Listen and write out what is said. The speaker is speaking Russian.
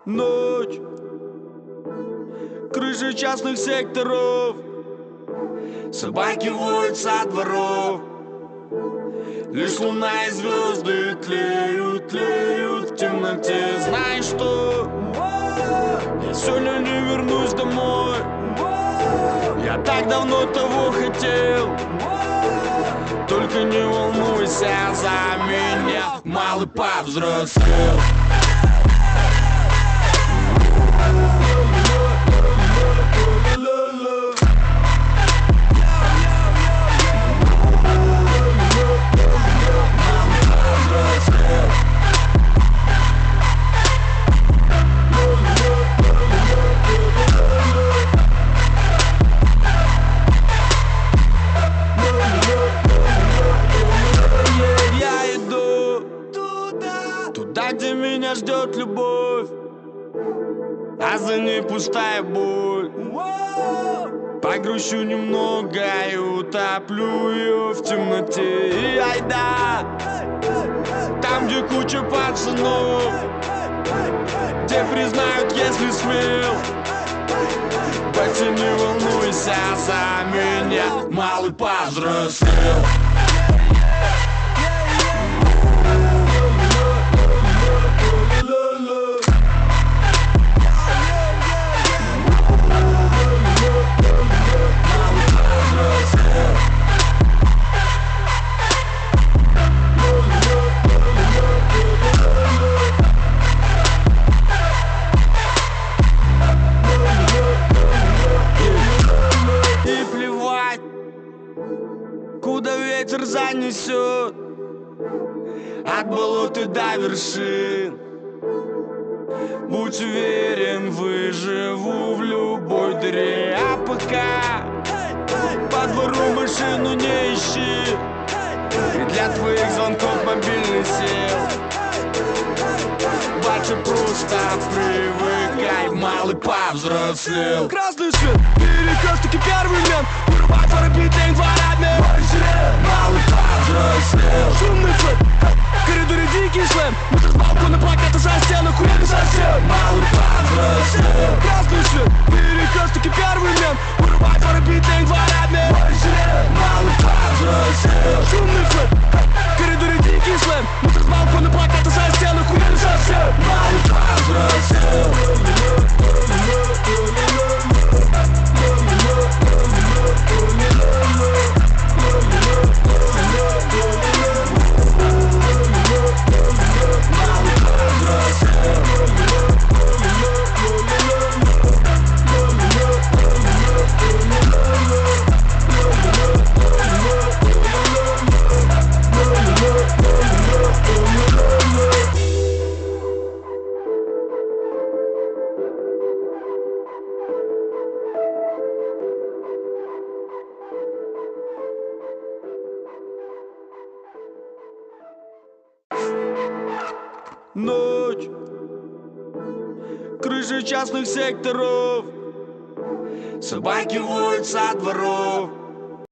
Ночь, крыши частных секторов, собаки воют со дворов. Лишь луна и звезды тлеют, тлеют в темноте. Знаешь что? Я сегодня не вернусь домой. Я так давно того хотел. Только не волнуйся за меня, малый повзрослел. Туда, где меня ждет любовь, а за ней пустая боль. Погрущу немного и утоплю ее в темноте. И айда, там, где куча пацанов, где признают, если смел. Батя, не волнуйся за меня, малый повзрослел. Куда ветер занесет, от болота до вершин. Будь уверен, выживу в любой дыре. А пока по двору машину не ищи, и для твоих звонков мобильный сел. Батя, просто привыкай, малый повзрослел. Красный свет, перекресток и первый мент. Вырубай фары, битень, дворами. Малый повзрослел. Шумный флэп, в коридоре дикий слэм. Мы с балкона плакаты за стену, хуяли совсем. Малый повзрослел. Красный свет, перекресток и первый мент. Вырубай фары, битень, дворами. Малый повзрослел. Шумный флэп, в коридоре дикий слэм. Мы с балкона плакаты за стену, хуяли совсем. Малый повзрослел. Ночь, крыши частных секторов, собаки воют со дворов.